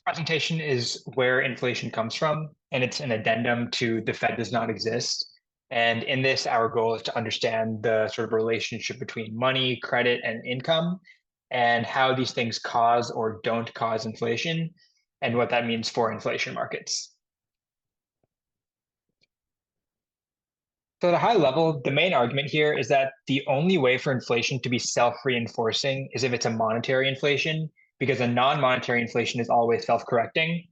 Presentation is where inflation comes from, and it's an addendum to the Fed does not exist. And in this, our goal is to understand the sort of relationship between money, credit, and income, and how these things cause or don't cause inflation, and what that means for inflation markets. So at a high level, the main argument here is that the only way for inflation to be self-reinforcing is if it's a monetary inflation, because a non-monetary inflation is always self-correcting.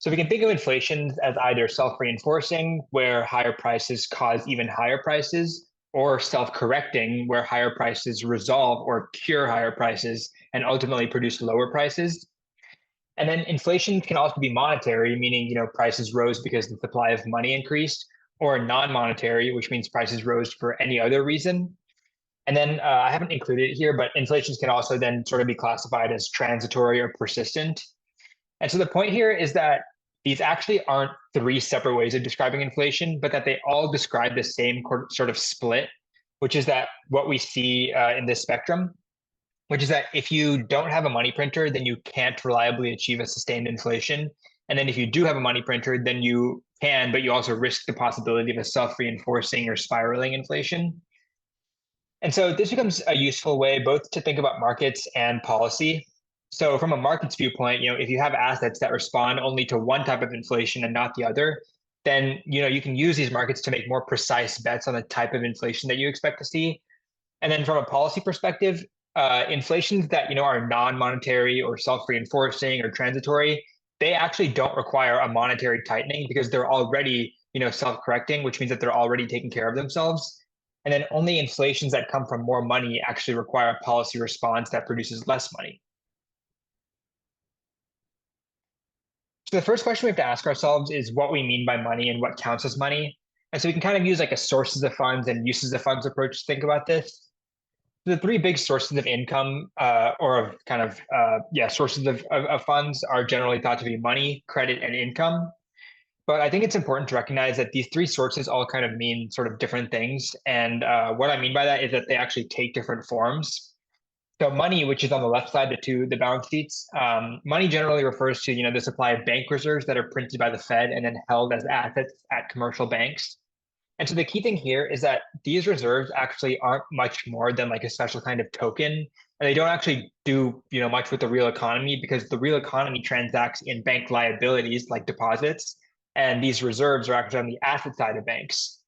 So we can think of inflation as either self-reinforcing, where higher prices cause even higher prices, or self-correcting, where higher prices resolve or cure higher prices and ultimately produce lower prices. And then inflation can also be monetary, meaning prices rose because the supply of money increased, or non-monetary, which means prices rose for any other reason. And then I haven't included it here, but inflations can also then sort of be classified as transitory or persistent. And so the point here is that these actually aren't three separate ways of describing inflation, but that they all describe the same sort of split, which is that what we see in this spectrum, which is that if you don't have a money printer, then you can't reliably achieve a sustained inflation. And then if you do have a money printer, then you can, but you also risk the possibility of a self-reinforcing or spiraling inflation. And so this becomes a useful way both to think about markets and policy. So from a markets viewpoint, if you have assets that respond only to one type of inflation and not the other, then you can use these markets to make more precise bets on the type of inflation that you expect to see. And then from a policy perspective, inflations that are non-monetary or self-reinforcing or transitory, they actually don't require a monetary tightening because they're already self-correcting, which means that they're already taking care of themselves. And then only inflations that come from more money actually require a policy response that produces less money. So the first question we have to ask ourselves is what we mean by money and what counts as money. And so we can kind of use like a sources of funds and uses of funds approach to think about this. The three big sources of income or of kind of, sources of funds are generally thought to be money, credit, and income. But I think it's important to recognize that these three sources all kind of mean sort of different things. And what I mean by that is that they actually take different forms. So money, which is on the left side, the balance sheets, money generally refers to the supply of bank reserves that are printed by the Fed and then held as assets at commercial banks. And so the key thing here is that these reserves actually aren't much more than like a special kind of token, and they don't actually do much with the real economy because the real economy transacts in bank liabilities like deposits, and these reserves are actually on the asset side of banks.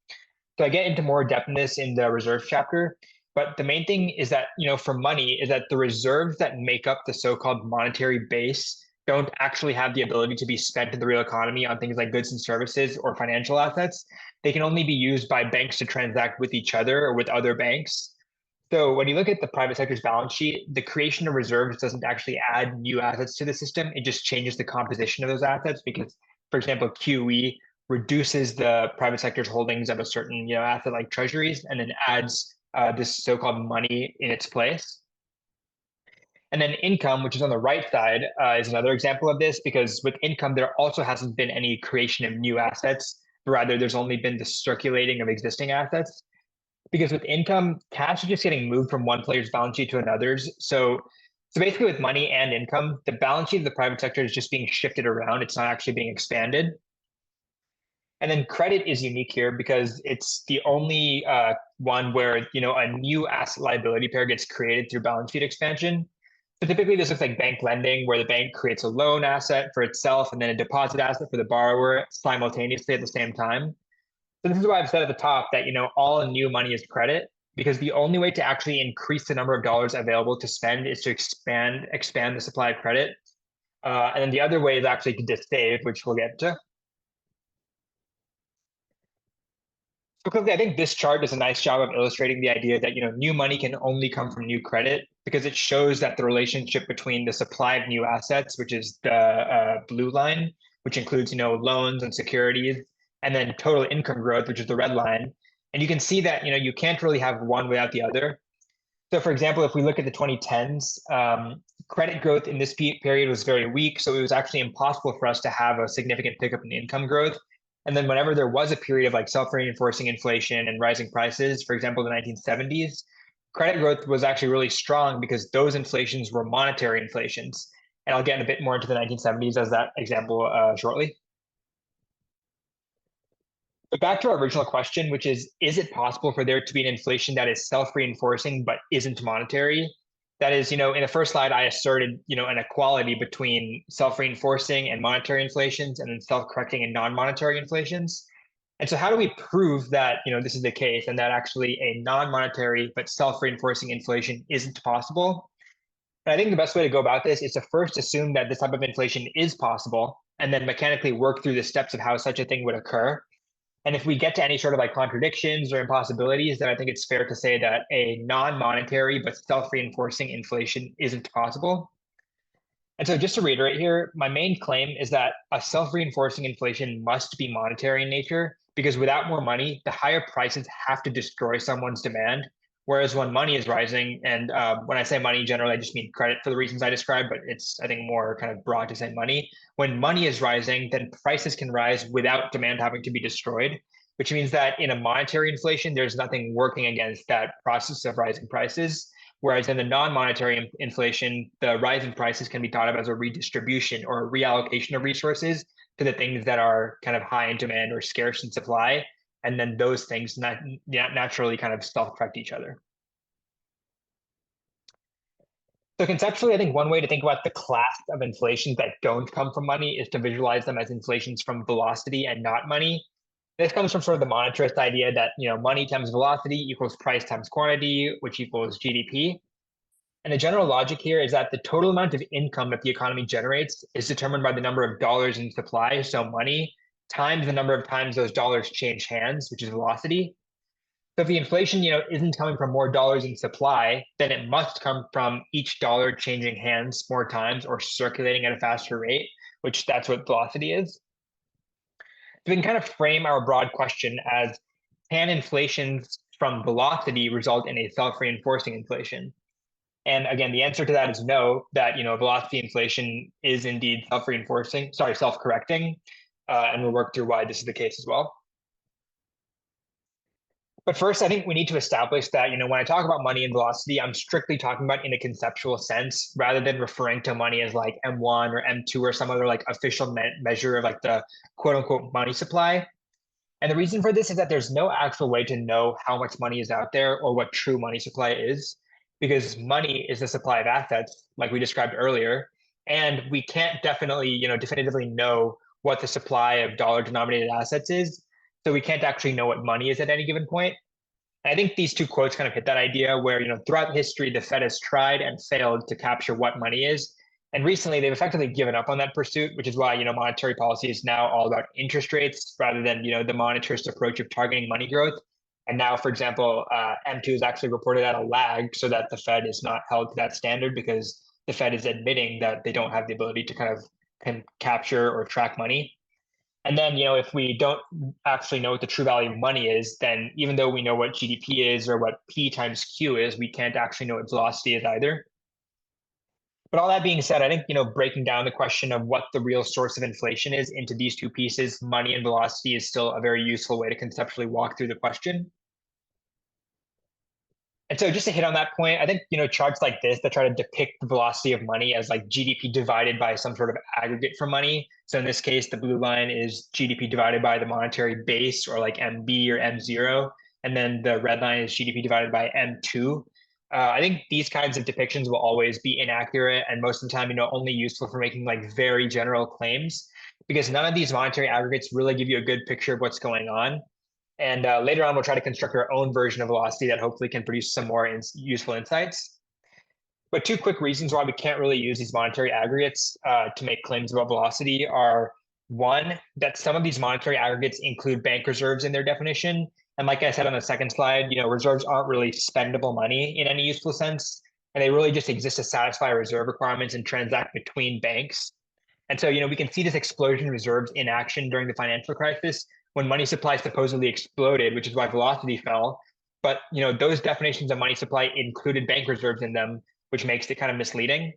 So I get into more depth in this in the reserve chapter, but the main thing is that for money is that the reserves that make up the so-called monetary base don't actually have the ability to be spent in the real economy on things like goods and services or financial assets. They can only be used by banks to transact with each other or with other banks. So when you look at the private sector's balance sheet, the creation of reserves doesn't actually add new assets to the system. It just changes the composition of those assets because, for example, QE reduces the private sector's holdings of a certain asset like treasuries and then adds this so-called money in its place. And then income, which is on the right side, is another example of this because with income, there also hasn't been any creation of new assets. Rather, there's only been the circulating of existing assets. Because with income, cash is just getting moved from one player's balance sheet to another's. So basically, with money and income, the balance sheet of the private sector is just being shifted around. It's not actually being expanded. And then credit is unique here because it's the only one where a new asset liability pair gets created through balance sheet expansion. So typically this looks like bank lending, where the bank creates a loan asset for itself and then a deposit asset for the borrower simultaneously at the same time. So this is why I've said at the top that all new money is credit, because the only way to actually increase the number of dollars available to spend is to expand the supply of credit. And then the other way is actually to just save, which we'll get to. So quickly, I think this chart does a nice job of illustrating the idea that new money can only come from new credit because it shows that the relationship between the supply of new assets, which is the blue line, which includes loans and securities, and then total income growth, which is the red line. And you can see that you can't really have one without the other. So for example, if we look at the 2010s, credit growth in this period was very weak. So it was actually impossible for us to have a significant pickup in income growth. And then whenever there was a period of like self-reinforcing inflation and rising prices, for example, the 1970s, credit growth was actually really strong because those inflations were monetary inflations. And I'll get a bit more into the 1970s as that example shortly. But back to our original question, which is it possible for there to be an inflation that is self-reinforcing but isn't monetary? That is, in the first slide, I asserted, an equality between self-reinforcing and monetary inflations and then self-correcting and non-monetary inflations. And so how do we prove that, this is the case and that actually a non-monetary but self-reinforcing inflation isn't possible? And I think the best way to go about this is to first assume that this type of inflation is possible and then mechanically work through the steps of how such a thing would occur. And if we get to any sort of like contradictions or impossibilities, then I think it's fair to say that a non-monetary but self-reinforcing inflation isn't possible. And so just to reiterate here, my main claim is that a self-reinforcing inflation must be monetary in nature because without more money, the higher prices have to destroy someone's demand. Whereas when money is rising, and when I say money, generally I just mean credit for the reasons I described, but it's, I think, more kind of broad to say money. When money is rising, then prices can rise without demand having to be destroyed, which means that in a monetary inflation, there's nothing working against that process of rising prices. Whereas in the non-monetary inflation, the rise in prices can be thought of as a redistribution or a reallocation of resources to the things that are kind of high in demand or scarce in supply. And then those things naturally kind of self-correct each other. So conceptually, I think one way to think about the class of inflations that don't come from money is to visualize them as inflations from velocity and not money. This comes from sort of the monetarist idea that money times velocity equals price times quantity, which equals GDP. And the general logic here is that the total amount of income that the economy generates is determined by the number of dollars in supply, so money, times the number of times those dollars change hands, which is velocity. So if the inflation, isn't coming from more dollars in supply, then it must come from each dollar changing hands more times or circulating at a faster rate, which that's what velocity is. So we can kind of frame our broad question as, can inflations from velocity result in a self-reinforcing inflation? And again, the answer to that is no, that, velocity inflation is indeed self-correcting. And we'll work through why this is the case as well. But first, I think we need to establish that, when I talk about money and velocity, I'm strictly talking about in a conceptual sense, rather than referring to money as like M1 or M2 or some other like official measure of like the quote unquote money supply. And the reason for this is that there's no actual way to know how much money is out there or what true money supply is, because money is the supply of assets, like we described earlier. And we can't definitively know what the supply of dollar denominated assets is. So we can't actually know what money is at any given point. And I think these two quotes kind of hit that idea where, throughout history, the Fed has tried and failed to capture what money is. And recently, they've effectively given up on that pursuit, which is why, monetary policy is now all about interest rates rather than, the monetarist approach of targeting money growth. And now, for example, M2 is actually reported at a lag so that the Fed is not held to that standard because the Fed is admitting that they don't have the ability to kind of capture or track money. And then, if we don't actually know what the true value of money is, then even though we know what GDP is or what P times Q is, we can't actually know what velocity is either. But all that being said, I think, breaking down the question of what the real source of inflation is into these two pieces, money and velocity, is still a very useful way to conceptually walk through the question. And so just to hit on that point, I think, charts like this that try to depict the velocity of money as like GDP divided by some sort of aggregate for money. So in this case, the blue line is GDP divided by the monetary base or like MB or M0. And then the red line is GDP divided by M2. I think these kinds of depictions will always be inaccurate and most of the time, only useful for making like very general claims because none of these monetary aggregates really give you a good picture of what's going on. And later on, we'll try to construct our own version of velocity that hopefully can produce some more useful insights. But two quick reasons why we can't really use these monetary aggregates to make claims about velocity are one, that some of these monetary aggregates include bank reserves in their definition. And like I said on the second slide, reserves aren't really spendable money in any useful sense. And they really just exist to satisfy reserve requirements and transact between banks. And so, we can see this explosion in reserves in action during the financial crisis when money supply supposedly exploded, which is why velocity fell. But, those definitions of money supply included bank reserves in them, which makes it kind of misleading.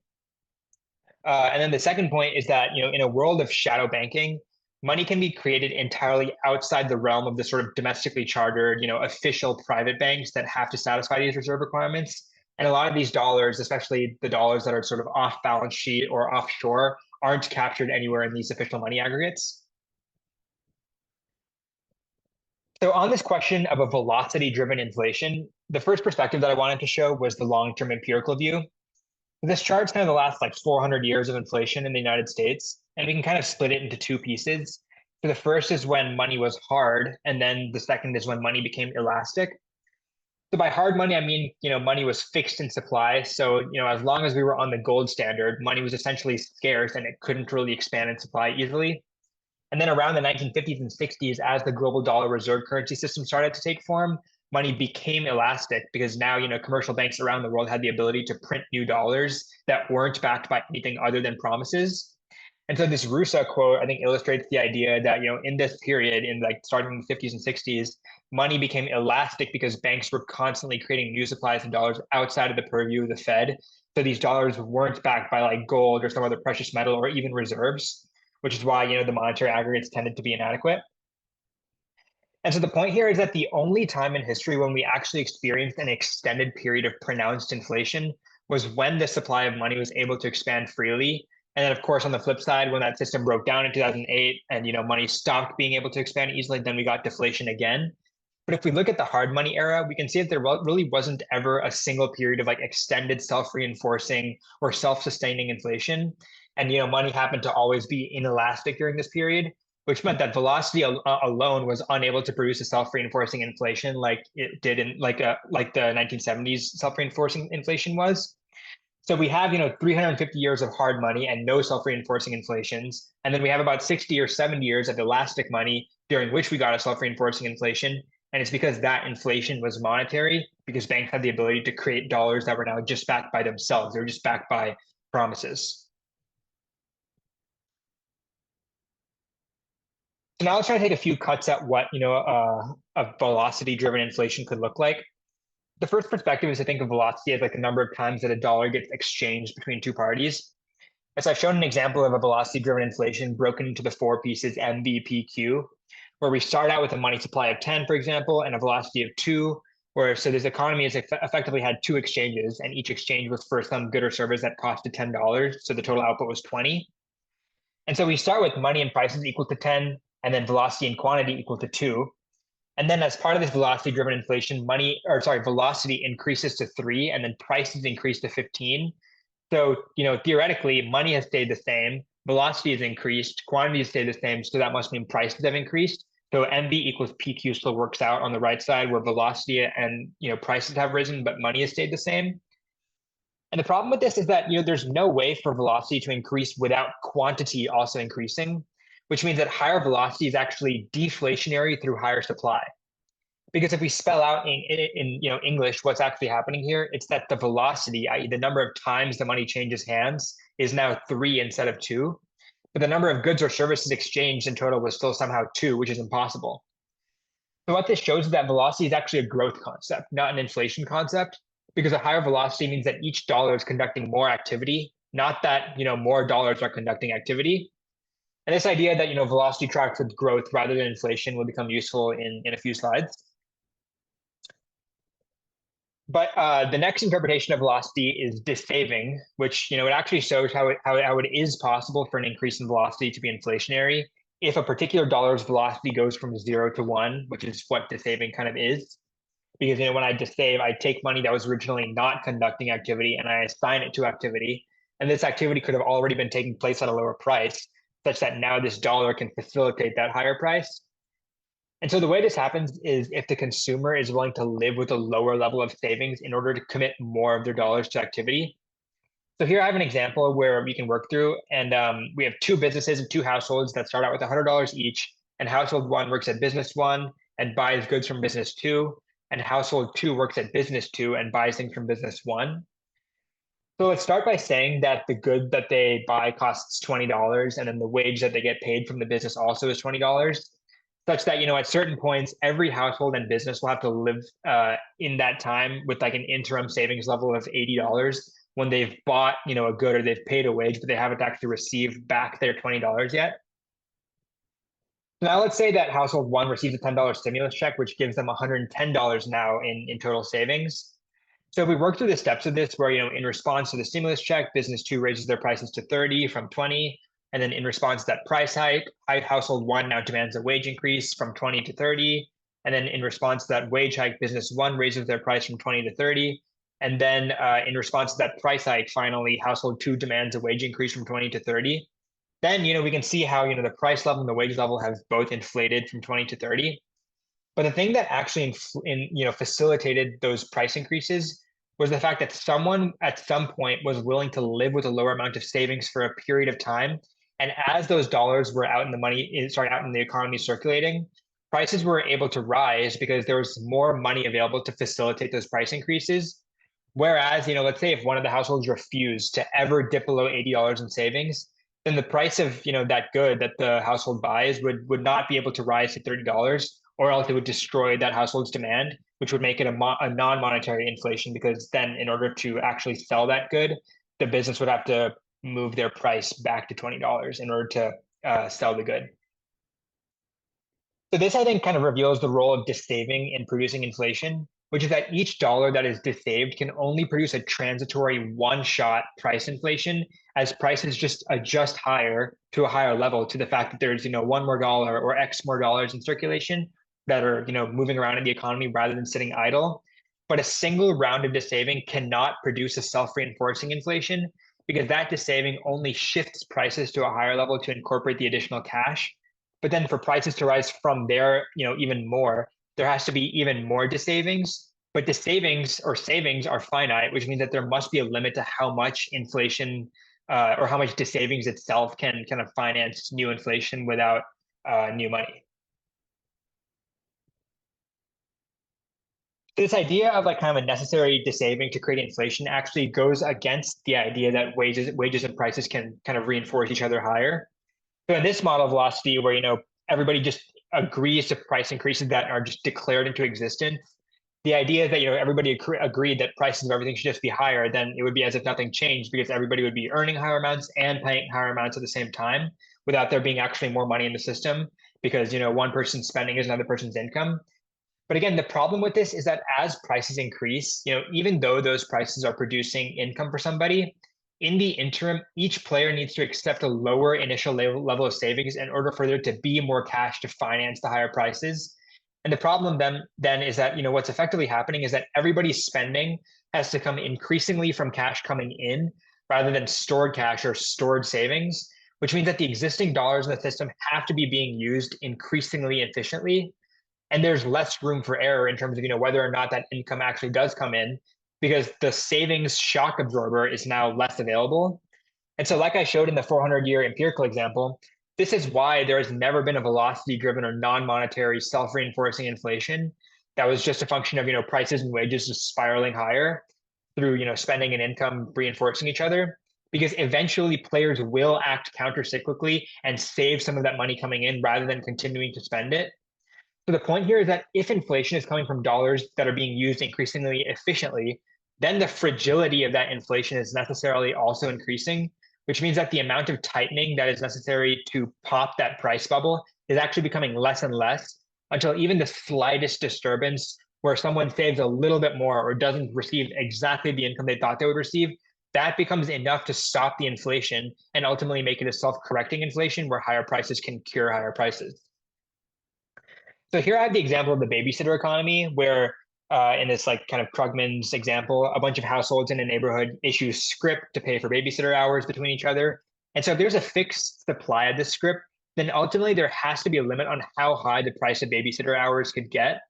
And then the second point is that, in a world of shadow banking, money can be created entirely outside the realm of the sort of domestically chartered, official private banks that have to satisfy these reserve requirements. And a lot of these dollars, especially the dollars that are sort of off balance sheet or offshore, aren't captured anywhere in these official money aggregates. So on this question of a velocity-driven inflation, the first perspective that I wanted to show was the long-term empirical view. This chart's kind of the last like 400 years of inflation in the United States, and we can kind of split it into two pieces. So the first is when money was hard, and then the second is when money became elastic. So by hard money, I mean, money was fixed in supply. So, as long as we were on the gold standard, money was essentially scarce and it couldn't really expand in supply easily. And then around the 1950s and 60s, as the global dollar reserve currency system started to take form, money became elastic because now, commercial banks around the world had the ability to print new dollars that weren't backed by anything other than promises. And so this Rusa quote, I think, illustrates the idea that, in this period, in like starting in the 50s and 60s, money became elastic because banks were constantly creating new supplies of dollars outside of the purview of the Fed. So these dollars weren't backed by like gold or some other precious metal or even reserves, which is why, the monetary aggregates tended to be inadequate. And so the point here is that the only time in history when we actually experienced an extended period of pronounced inflation was when the supply of money was able to expand freely. And then, of course, on the flip side, when that system broke down in 2008 and money stopped being able to expand easily, then we got deflation again. But if we look at the hard money era, we can see that there really wasn't ever a single period of like extended self-reinforcing or self-sustaining inflation. And money happened to always be inelastic during this period, which meant that velocity alone was unable to produce a self-reinforcing inflation like it did in like the 1970s self-reinforcing inflation was. So we have 350 years of hard money and no self-reinforcing inflations, and then we have about 60 or 70 years of elastic money during which we got a self-reinforcing inflation. And it's because that inflation was monetary, because banks had the ability to create dollars that were now just backed by themselves. They were just backed by promises. So now let's try to take a few cuts at what a velocity-driven inflation could look like. The first perspective is to think of velocity as like the number of times that a dollar gets exchanged between two parties. As I've shown an example of a velocity-driven inflation broken into the four pieces MVPQ, where we start out with a money supply of 10, for example, and a velocity of 2, where so this economy has effectively had two exchanges, and each exchange was for some good or service that costed $10, so the total output was 20. And so we start with money and prices equal to 10, and then velocity and quantity equal to 2. And then as part of this velocity-driven inflation, velocity increases to 3, and then prices increase to 15. So, theoretically, money has stayed the same, velocity has increased, quantity has stayed the same, so that must mean prices have increased. So MV equals PQ still works out on the right side where velocity and prices have risen, but money has stayed the same. And the problem with this is that there's no way for velocity to increase without quantity also increasing, which means that higher velocity is actually deflationary through higher supply. Because if we spell out in English what's actually happening here, it's that the velocity, i.e., the number of times the money changes hands, is now 3 instead of 2. But the number of goods or services exchanged in total was still somehow 2, which is impossible. So what this shows is that velocity is actually a growth concept, not an inflation concept, because a higher velocity means that each dollar is conducting more activity, not that more dollars are conducting activity. And this idea that velocity tracks with growth rather than inflation will become useful in a few slides. But the next interpretation of velocity is Dissaving, which it actually shows how it is possible for an increase in velocity to be inflationary if a particular dollar's velocity goes from 0 to 1, which is what Dissaving kind of is. Because when I dissave, I take money that was originally not conducting activity and I assign it to activity, and this activity could have already been taking place at a lower price, such that now this dollar can facilitate that higher price. And so the way this happens is if the consumer is willing to live with a lower level of savings in order to commit more of their dollars to activity. So here I have an example where we can work through, and we have two businesses and two households that start out with $100 each, and household one works at business one and buys goods from business two, and household two works at business two and buys things from business one. So let's start by saying that the good that they buy costs $20, and then the wage that they get paid from the business also is $20, such that at certain points every household and business will have to live in that time with like an interim savings level of $80 when they've bought a good or they've paid a wage, but they haven't actually received back their $20 yet. Now let's say that household one receives a $10 stimulus check, which gives them $110 now in total savings. So if we work through the steps of this, where, in response to the stimulus check, business two raises their prices to 30 from 20. And then in response to that price hike, household one now demands a wage increase from 20 to 30. And then in response to that wage hike, business one raises their price from 20 to 30. And then in response to that price hike, finally, household two demands a wage increase from 20 to 30. Then, we can see how, the price level and the wage level have both inflated from 20 to 30. But the thing that actually facilitated those price increases was the fact that someone at some point was willing to live with a lower amount of savings for a period of time. And as those dollars were out in the out in the economy circulating, prices were able to rise because there was more money available to facilitate those price increases. Whereas, let's say if one of the households refused to ever dip below $80 in savings, then the price of, that good that the household buys would not be able to rise to $30, or else it would destroy that household's demand, which would make it a non-monetary inflation, because then in order to actually sell that good, the business would have to move their price back to $20 in order to sell the good. So this, I think, kind of reveals the role of dissaving in producing inflation, which is that each dollar that is dissaved can only produce a transitory one-shot price inflation, as prices just adjust higher to a higher level to the fact that there's, one more dollar or X more dollars in circulation that are, moving around in the economy rather than sitting idle. But a single round of dissaving cannot produce a self-reinforcing inflation, because that dissaving only shifts prices to a higher level to incorporate the additional cash. But then for prices to rise from there, even more, there has to be even more dissavings. But dissavings or savings are finite, which means that there must be a limit to how much inflation or how much dissavings itself can kind of finance new inflation without new money. This idea of like kind of a necessary dissaving to create inflation actually goes against the idea that wages and prices can kind of reinforce each other higher. So in this model of velocity, where everybody just agrees to price increases that are just declared into existence, the idea is that everybody agreed that prices of everything should just be higher, then it would be as if nothing changed, because everybody would be earning higher amounts and paying higher amounts at the same time without there being actually more money in the system, because one person's spending is another person's income. But again, the problem with this is that as prices increase, even though those prices are producing income for somebody, in the interim, each player needs to accept a lower initial level of savings in order for there to be more cash to finance the higher prices. And the problem then is that, what's effectively happening is that everybody's spending has to come increasingly from cash coming in rather than stored cash or stored savings, which means that the existing dollars in the system have to be being used increasingly efficiently. And there's less room for error in terms of, whether or not that income actually does come in, because the savings shock absorber is now less available. And so, like I showed in the 400-year empirical example, this is why there has never been a velocity-driven or non-monetary self-reinforcing inflation that was just a function of, prices and wages just spiraling higher through, spending and income reinforcing each other. Because eventually players will act counter-cyclically and save some of that money coming in rather than continuing to spend it. So the point here is that if inflation is coming from dollars that are being used increasingly efficiently, then the fragility of that inflation is necessarily also increasing, which means that the amount of tightening that is necessary to pop that price bubble is actually becoming less and less, until even the slightest disturbance where someone saves a little bit more or doesn't receive exactly the income they thought they would receive, that becomes enough to stop the inflation and ultimately make it a self-correcting inflation where higher prices can cure higher prices. So here I have the example of the babysitter economy, where in this like kind of Krugman's example, a bunch of households in a neighborhood issue scrip to pay for babysitter hours between each other. And so if there's a fixed supply of this scrip, then ultimately there has to be a limit on how high the price of babysitter hours could get.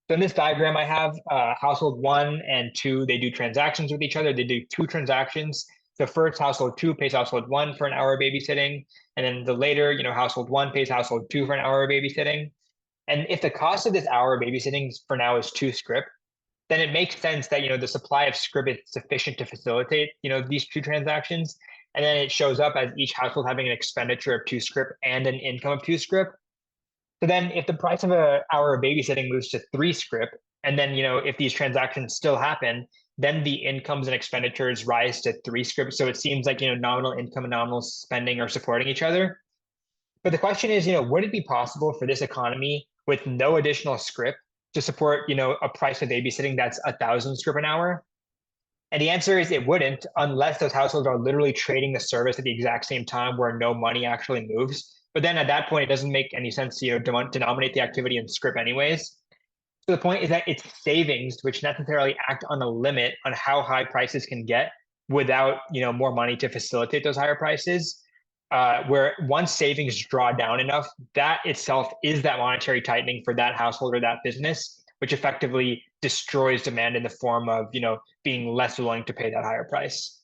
So in this diagram, I have household one and two, they do transactions with each other. They do two transactions. The first, household two pays household one for an hour of babysitting. And then the later, household one pays household two for an hour of babysitting. And if the cost of this hour of babysitting for now is 2 scrip, then it makes sense that the supply of scrip is sufficient to facilitate these two transactions. And then it shows up as each household having an expenditure of 2 scrip and an income of 2 scrip. So then if the price of an hour of babysitting moves to 3 scrip, and then if these transactions still happen, then the incomes and expenditures rise to 3 scrip. So it seems like nominal income and nominal spending are supporting each other. But the question is, would it be possible for this economy with no additional scrip to support, a price of babysitting that's 1,000 scrip an hour? And the answer is it wouldn't unless those households are literally trading the service at the exact same time where no money actually moves. But then at that point, it doesn't make any sense to denominate the activity in script anyways. So the point is that it's savings which necessarily act on a limit on how high prices can get without more money to facilitate those higher prices. Where once savings draw down enough, that itself is that monetary tightening for that household or that business, which effectively destroys demand in the form of being less willing to pay that higher price.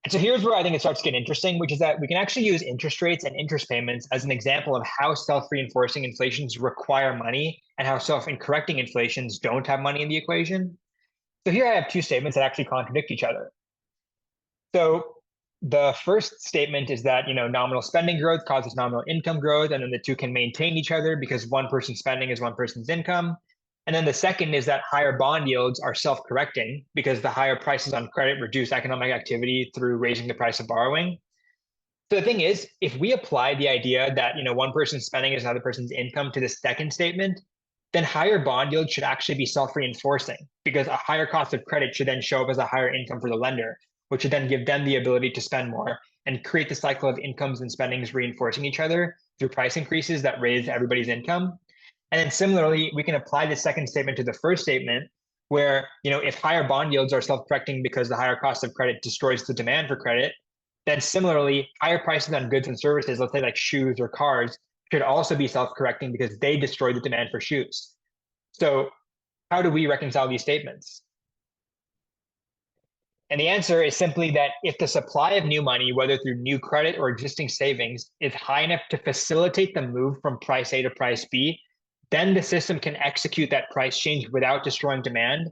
And so here's where I think it starts to get interesting, which is that we can actually use interest rates and interest payments as an example of how self-reinforcing inflations require money and how self-correcting inflations don't have money in the equation. So here I have two statements that actually contradict each other. So the first statement is that nominal spending growth causes nominal income growth, and then the two can maintain each other because one person's spending is one person's income. And then the second is that higher bond yields are self-correcting because the higher prices on credit reduce economic activity through raising the price of borrowing. So the thing is, if we apply the idea that one person's spending is another person's income to the second statement, then higher bond yields should actually be self-reinforcing because a higher cost of credit should then show up as a higher income for the lender, which would then give them the ability to spend more and create the cycle of incomes and spendings reinforcing each other through price increases that raise everybody's income. And then similarly, we can apply the second statement to the first statement, where if higher bond yields are self-correcting because the higher cost of credit destroys the demand for credit, then similarly, higher prices on goods and services, let's say like shoes or cars, should also be self-correcting because they destroy the demand for shoes. So how do we reconcile these statements? And the answer is simply that if the supply of new money, whether through new credit or existing savings, is high enough to facilitate the move from price A to price B, then the system can execute that price change without destroying demand.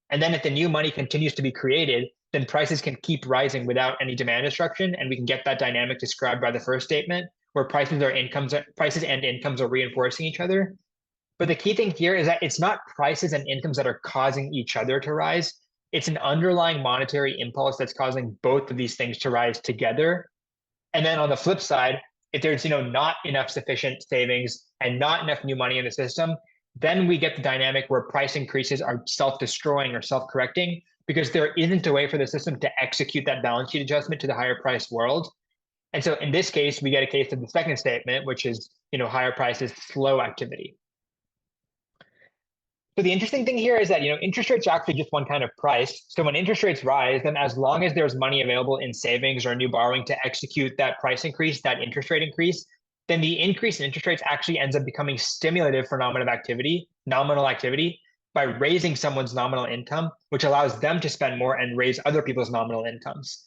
And then if the new money continues to be created, then prices can keep rising without any demand destruction. And we can get that dynamic described by the first statement, where prices and incomes are reinforcing each other. But the key thing here is that it's not prices and incomes that are causing each other to rise. It's an underlying monetary impulse that's causing both of these things to rise together. And then on the flip side, if there's not enough sufficient savings and not enough new money in the system, then we get the dynamic where price increases are self-destroying or self-correcting because there isn't a way for the system to execute that balance sheet adjustment to the higher price world. And so in this case, we get a case of the second statement, which is higher prices slow activity. So the interesting thing here is that interest rates are actually just one kind of price. So when interest rates rise, then as long as there's money available in savings or new borrowing to execute that price increase, that interest rate increase, then the increase in interest rates actually ends up becoming stimulative for nominal activity by raising someone's nominal income, which allows them to spend more and raise other people's nominal incomes.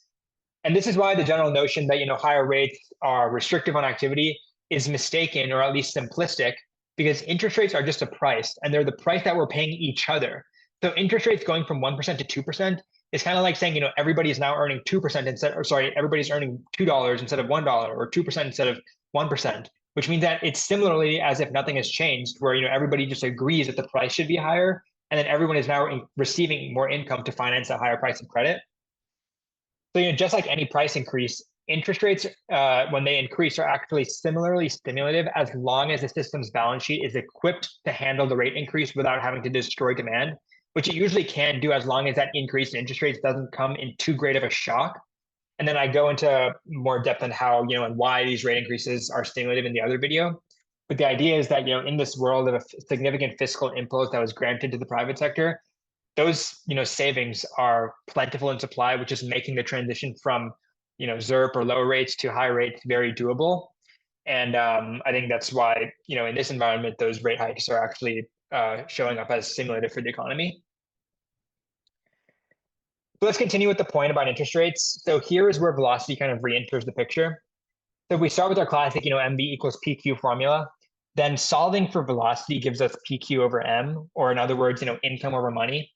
And this is why the general notion that higher rates are restrictive on activity is mistaken or at least simplistic, because interest rates are just a price and they're the price that we're paying each other. So interest rates going from 1% to 2% is kind of like saying, everybody is now earning 2% everybody's earning $2 instead of $1 or 2% instead of 1%, which means that it's similarly as if nothing has changed, where, everybody just agrees that the price should be higher. And then everyone is now receiving more income to finance a higher price of credit. So, just like any price increase, interest rates, when they increase, are actually similarly stimulative as long as the system's balance sheet is equipped to handle the rate increase without having to destroy demand, which it usually can do as long as that increase in interest rates doesn't come in too great of a shock. And then I go into more depth on how, and why these rate increases are stimulative in the other video. But the idea is that, in this world of a significant fiscal impulse that was granted to the private sector, those, savings are plentiful in supply, which is making the transition from ZIRP or low rates to high rates very doable. And I think that's why, in this environment, those rate hikes are actually showing up as stimulative for the economy. So let's continue with the point about interest rates. So here is where velocity kind of re-enters the picture. So if we start with our classic, MV equals PQ formula, then solving for velocity gives us PQ over M, or in other words, income over money.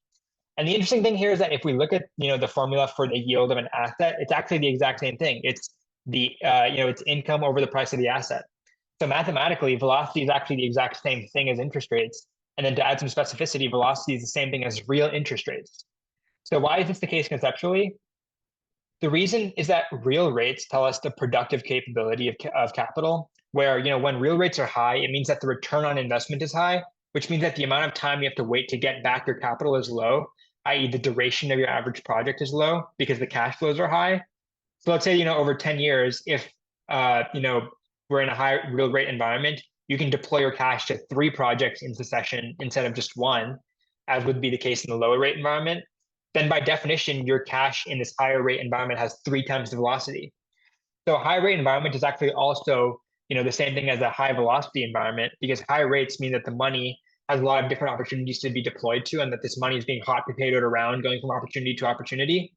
And the interesting thing here is that if we look at the formula for the yield of an asset, it's actually the exact same thing. It's the it's income over the price of the asset. So mathematically, velocity is actually the exact same thing as interest rates. And then to add some specificity, velocity is the same thing as real interest rates. So why is this the case conceptually? The reason is that real rates tell us the productive capability of capital, where when real rates are high, it means that the return on investment is high, which means that the amount of time you have to wait to get back your capital is low, i.e. the duration of your average project is low because the cash flows are high. So let's say, over 10 years, if, we're in a high real rate environment, you can deploy your cash to 3 projects in succession instead of just one, as would be the case in the lower rate environment. Then by definition, your cash in this higher rate environment has 3 times the velocity. So a high rate environment is actually also, the same thing as a high velocity environment because high rates mean that the money has a lot of different opportunities to be deployed to, and that this money is being hot potatoed around, going from opportunity to opportunity.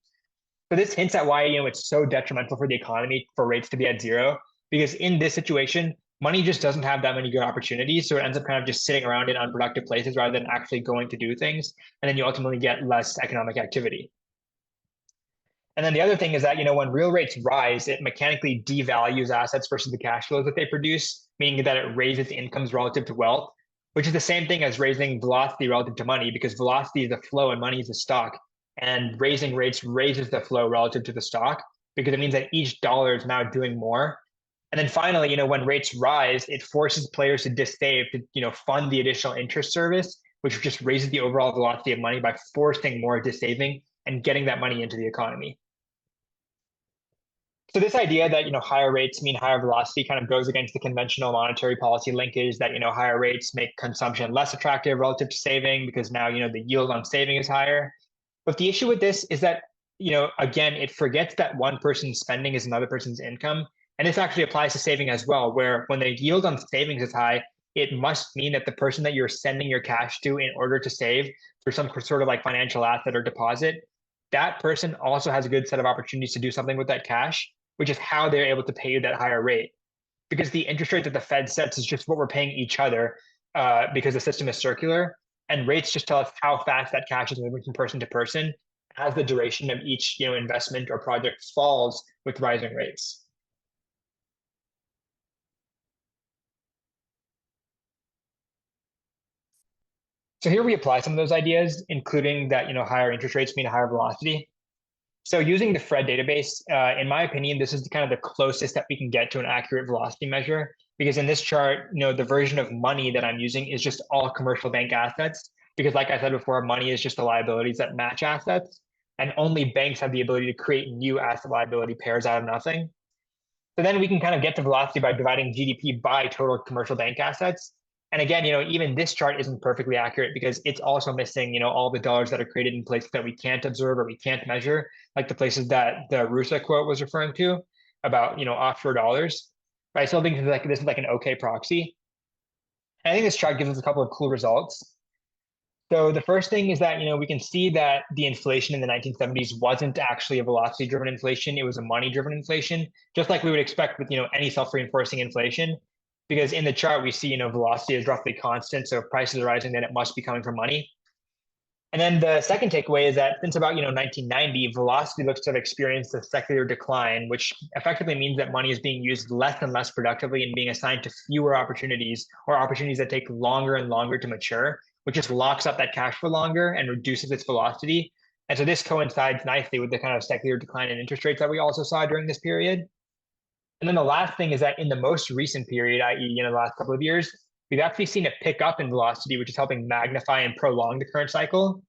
So this hints at why, it's so detrimental for the economy for rates to be at zero, because in this situation, money just doesn't have that many good opportunities. So it ends up kind of just sitting around in unproductive places rather than actually going to do things. And then you ultimately get less economic activity. And then the other thing is that, when real rates rise, it mechanically devalues assets versus the cash flows that they produce, meaning that it raises incomes relative to wealth, which is the same thing as raising velocity relative to money, because velocity is the flow and money is the stock. And raising rates raises the flow relative to the stock because it means that each dollar is now doing more. And then finally, when rates rise, it forces players to dissave to, fund the additional interest service, which just raises the overall velocity of money by forcing more dissaving and getting that money into the economy. So this idea that, higher rates mean higher velocity kind of goes against the conventional monetary policy linkage that, higher rates make consumption less attractive relative to saving because now, the yield on saving is higher. But the issue with this is that, again, it forgets that one person's spending is another person's income. And this actually applies to saving as well, where when the yield on savings is high, it must mean that the person that you're sending your cash to in order to save for some sort of like financial asset or deposit, that person also has a good set of opportunities to do something with that cash, which is how they're able to pay you that higher rate. Because the interest rate that the Fed sets is just what we're paying each other because the system is circular. And rates just tell us how fast that cash is moving from person to person as the duration of each investment or project falls with rising rates. So here we apply some of those ideas, including that higher interest rates mean a higher velocity. So using the FRED database, in my opinion, this is kind of the closest that we can get to an accurate velocity measure. Because in this chart, the version of money that I'm using is just all commercial bank assets. Because like I said before, money is just the liabilities that match assets. And only banks have the ability to create new asset liability pairs out of nothing. So then we can kind of get to velocity by dividing GDP by total commercial bank assets. And again, even this chart isn't perfectly accurate because it's also missing, all the dollars that are created in places that we can't observe or we can't measure, like the places that the Rusa quote was referring to about, offshore dollars. But I still think this is like an okay proxy. And I think this chart gives us a couple of cool results. So the first thing is that, we can see that the inflation in the 1970s wasn't actually a velocity-driven inflation. It was a money-driven inflation, just like we would expect with, any self-reinforcing inflation. Because in the chart, we see, velocity is roughly constant. So if prices are rising, then it must be coming from money. And then the second takeaway is that since about, 1990, velocity looks to have experienced a secular decline, which effectively means that money is being used less and less productively and being assigned to fewer opportunities or opportunities that take longer and longer to mature, which just locks up that cash for longer and reduces its velocity. And so this coincides nicely with the kind of secular decline in interest rates that we also saw during this period. And then the last thing is that in the most recent period, i.e., the last couple of years, we've actually seen a pick up in velocity, which is helping magnify and prolong the current cycle.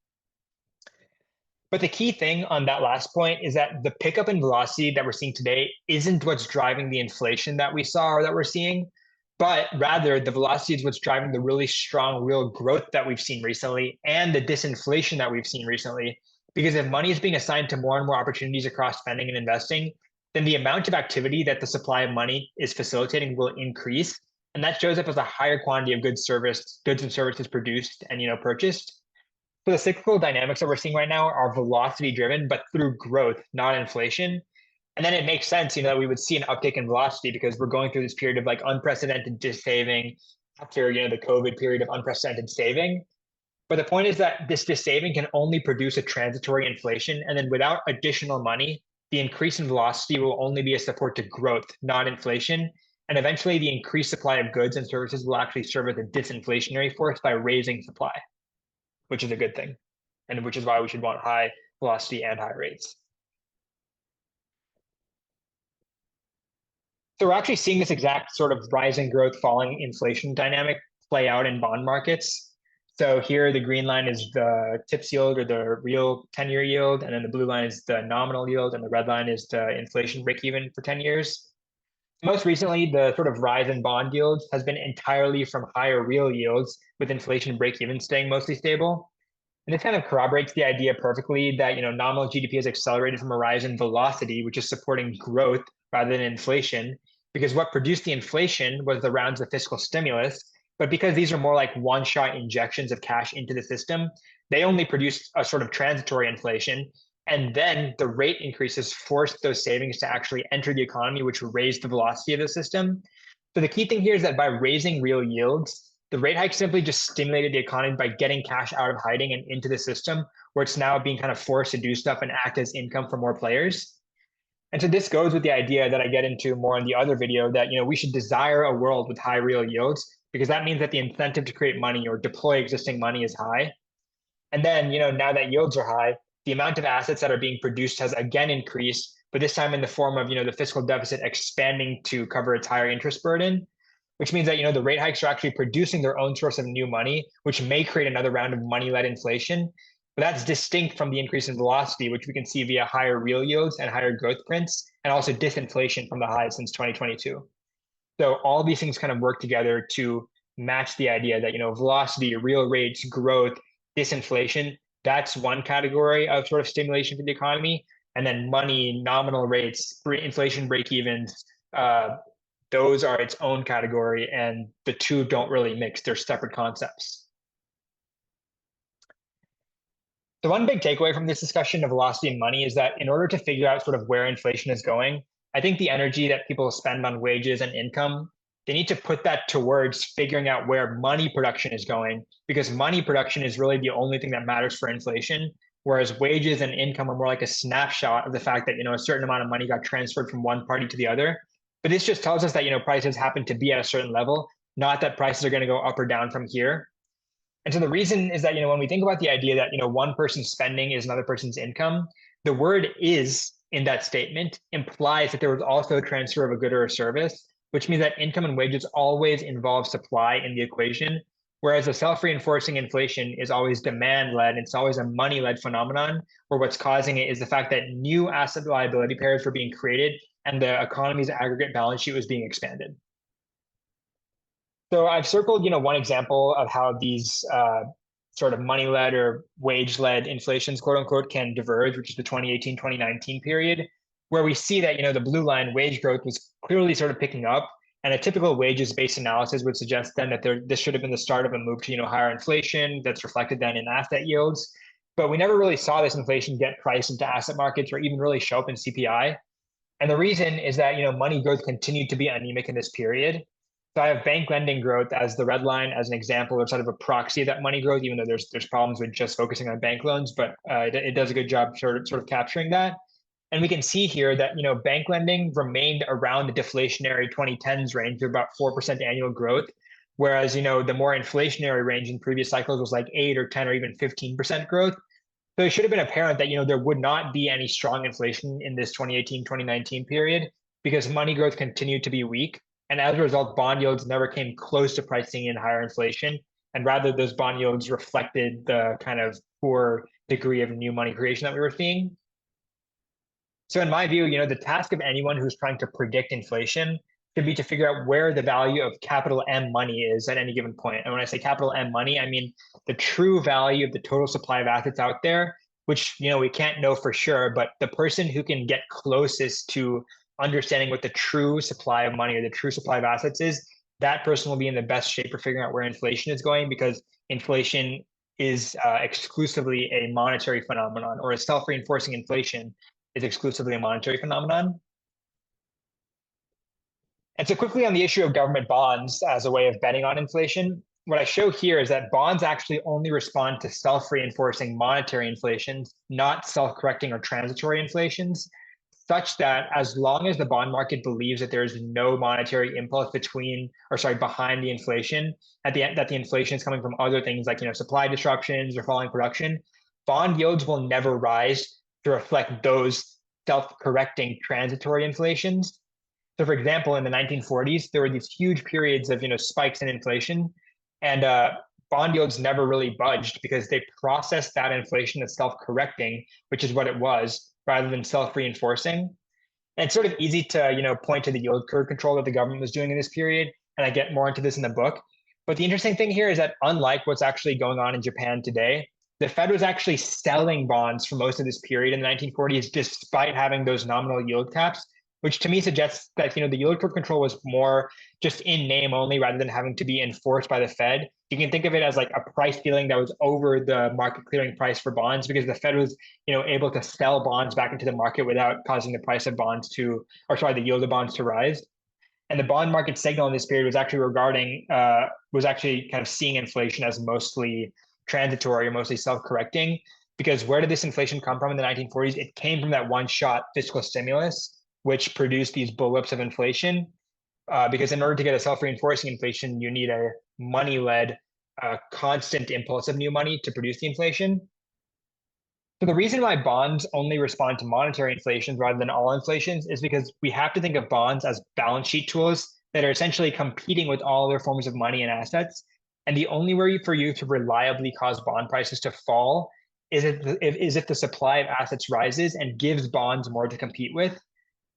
But the key thing on that last point is that the pickup in velocity that we're seeing today isn't what's driving the inflation that we saw or that we're seeing, but rather the velocity is what's driving the really strong real growth that we've seen recently and the disinflation that we've seen recently. Because if money is being assigned to more and more opportunities across spending and investing, then the amount of activity that the supply of money is facilitating will increase. And that shows up as a higher quantity of goods and services produced and purchased. So the cyclical dynamics that we're seeing right now are velocity driven, but through growth, not inflation. And then it makes sense, that we would see an uptick in velocity because we're going through this period of like unprecedented dissaving after, the COVID period of unprecedented saving. But the point is that this dissaving can only produce a transitory inflation. And then without additional money, the increase in velocity will only be a support to growth, not inflation. And eventually the increased supply of goods and services will actually serve as a disinflationary force by raising supply, which is a good thing, and which is why we should want high velocity and high rates. So we're actually seeing this exact sort of rising growth, falling inflation dynamic play out in bond markets. So here the green line is the TIPS yield or the real 10-year yield, and then the blue line is the nominal yield, and the red line is the inflation break even for 10 years. Most recently, the sort of rise in bond yields has been entirely from higher real yields, with inflation break even staying mostly stable. And this kind of corroborates the idea perfectly that nominal GDP has accelerated from a rise in velocity, which is supporting growth rather than inflation, because what produced the inflation was the rounds of fiscal stimulus. But because these are more like one-shot injections of cash into the system, they only produce a sort of transitory inflation. And then the rate increases forced those savings to actually enter the economy, which raised the velocity of the system. So the key thing here is that by raising real yields, the rate hike simply just stimulated the economy by getting cash out of hiding and into the system, where it's now being kind of forced to do stuff and act as income for more players. And so this goes with the idea that I get into more in the other video that we should desire a world with high real yields, because that means that the incentive to create money or deploy existing money is high. And then, now that yields are high, the amount of assets that are being produced has again increased, but this time in the form of, the fiscal deficit expanding to cover its higher interest burden, which means that, the rate hikes are actually producing their own source of new money, which may create another round of money-led inflation. But that's distinct from the increase in velocity, which we can see via higher real yields and higher growth prints, and also disinflation from the highs since 2022. So all these things kind of work together to match the idea that, velocity, real rates, growth, disinflation, that's one category of sort of stimulation for the economy. And then money, nominal rates, inflation break evens, those are its own category, and the two don't really mix. They're separate concepts. The one big takeaway from this discussion of velocity and money is that in order to figure out sort of where inflation is going, I think the energy that people spend on wages and income, they need to put that towards figuring out where money production is going, because money production is really the only thing that matters for inflation, whereas wages and income are more like a snapshot of the fact that a certain amount of money got transferred from one party to the other. But this just tells us that prices happen to be at a certain level, not that prices are going to go up or down from here. And so the reason is that, when we think about the idea that, one person's spending is another person's income, the word is in that statement implies that there was also a transfer of a good or a service, which means that income and wages always involve supply in the equation. Whereas a self-reinforcing inflation is always demand-led, it's always a money-led phenomenon, where what's causing it is the fact that new asset liability pairs were being created and the economy's aggregate balance sheet was being expanded. So I've circled, one example of how these sort of money-led or wage-led inflations, quote unquote, can diverge, which is the 2018-2019 period, where we see that, the blue line wage growth was clearly sort of picking up. And a typical wages-based analysis would suggest then that this should have been the start of a move to, higher inflation that's reflected then in asset yields. But we never really saw this inflation get priced into asset markets or even really show up in CPI. And the reason is that, money growth continued to be anemic in this period. So I have bank lending growth as the red line as an example or sort of a proxy of that money growth, even though there's problems with just focusing on bank loans, but it does a good job sort of capturing that. And we can see here that bank lending remained around the deflationary 2010s range of about 4% annual growth, whereas the more inflationary range in previous cycles was like 8 or 10 or even 15% growth. So it should have been apparent that there would not be any strong inflation in this 2018-2019 period because money growth continued to be weak. And as a result, bond yields never came close to pricing in higher inflation. And rather, those bond yields reflected the kind of poor degree of new money creation that we were seeing. So in my view, the task of anyone who's trying to predict inflation should be to figure out where the value of capital M money is at any given point. And when I say capital M money, I mean the true value of the total supply of assets out there, which we can't know for sure, but the person who can get closest to understanding what the true supply of money or the true supply of assets is, that person will be in the best shape for figuring out where inflation is going, because inflation is exclusively a monetary phenomenon, or a self-reinforcing inflation is exclusively a monetary phenomenon. And so quickly on the issue of government bonds as a way of betting on inflation, what I show here is that bonds actually only respond to self-reinforcing monetary inflations, not self-correcting or transitory inflations, such that as long as the bond market believes that there is no monetary impulse behind the inflation, that the inflation is coming from other things like supply disruptions or falling production, bond yields will never rise to reflect those self-correcting transitory inflations. So, for example, in the 1940s, there were these huge periods of spikes in inflation, and bond yields never really budged because they processed that inflation as self-correcting, which is what it was, rather than self-reinforcing. And it's sort of easy to, point to the yield curve control that the government was doing in this period, and I get more into this in the book. But the interesting thing here is that unlike what's actually going on in Japan today, the Fed was actually selling bonds for most of this period in the 1940s, despite having those nominal yield caps, which to me suggests that the yield curve control was more just in name only rather than having to be enforced by the Fed. You can think of it as like a price ceiling that was over the market clearing price for bonds because the Fed was able to sell bonds back into the market without causing the price of bonds to, or sorry, the yield of bonds to rise. And the bond market signal in this period was actually kind of seeing inflation as mostly transitory or mostly self-correcting. Because where did this inflation come from in the 1940s? It came from that one-shot fiscal stimulus, which produced these bullwhips of inflation. Because in order to get a self-reinforcing inflation, you need a money-led, constant impulse of new money to produce the inflation. So the reason why bonds only respond to monetary inflations rather than all inflations is because we have to think of bonds as balance sheet tools that are essentially competing with all other forms of money and assets. And the only way for you to reliably cause bond prices to fall is if the supply of assets rises and gives bonds more to compete with.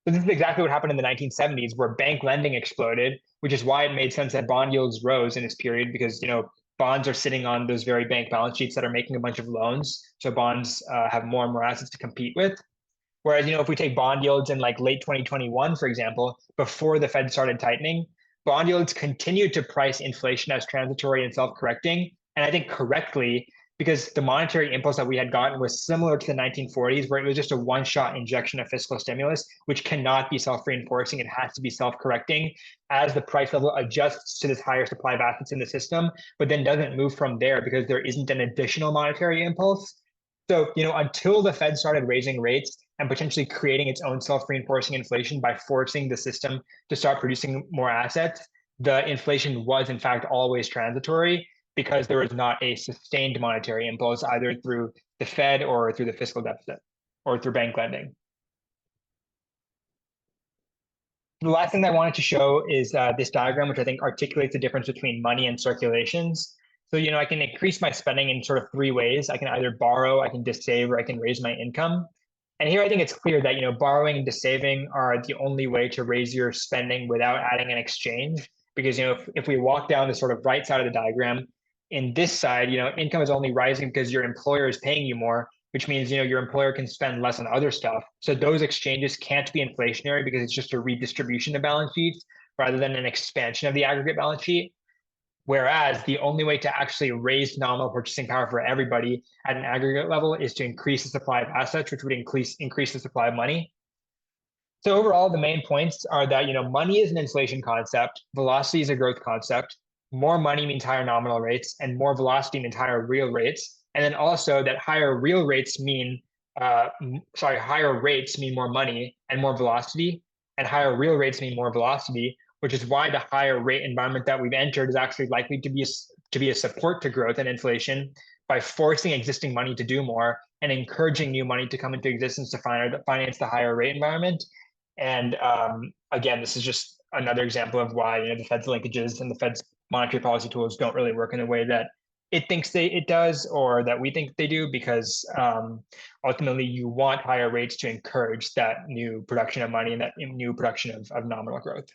So this is exactly what happened in the 1970s, where bank lending exploded, which is why it made sense that bond yields rose in this period because bonds are sitting on those very bank balance sheets that are making a bunch of loans. So bonds have more and more assets to compete with. Whereas, if we take bond yields in like late 2021, for example, before the Fed started tightening, bond yields continued to price inflation as transitory and self-correcting. And I think correctly, because the monetary impulse that we had gotten was similar to the 1940s, where it was just a one-shot injection of fiscal stimulus, which cannot be self-reinforcing. It has to be self-correcting as the price level adjusts to this higher supply of assets in the system, but then doesn't move from there because there isn't an additional monetary impulse. So, until the Fed started raising rates and potentially creating its own self-reinforcing inflation by forcing the system to start producing more assets, the inflation was in fact always transitory because there was not a sustained monetary impulse either through the Fed or through the fiscal deficit or through bank lending. The last thing that I wanted to show is this diagram, which I think articulates the difference between money and circulations. So, I can increase my spending in sort of three ways. I can either borrow, I can dissave, or I can raise my income. And here I think it's clear that, borrowing and dissaving are the only way to raise your spending without adding an exchange. Because, if we walk down the sort of right side of the diagram, in this side, income is only rising because your employer is paying you more, which means, your employer can spend less on other stuff. So those exchanges can't be inflationary because it's just a redistribution of balance sheets rather than an expansion of the aggregate balance sheet. Whereas the only way to actually raise nominal purchasing power for everybody at an aggregate level is to increase the supply of assets, which would increase the supply of money. So overall, the main points are that money is an inflation concept, velocity is a growth concept, more money means higher nominal rates, and more velocity means higher real rates. And then also that higher rates mean more money and more velocity, and higher real rates mean more velocity, which is why the higher rate environment that we've entered is actually likely to be a support to growth and inflation by forcing existing money to do more and encouraging new money to come into existence to finance the higher rate environment. And again, this is just another example of why the Fed's linkages and the Fed's monetary policy tools don't really work in the way that it thinks it does or that we think they do, because ultimately you want higher rates to encourage that new production of money and that new production of nominal growth.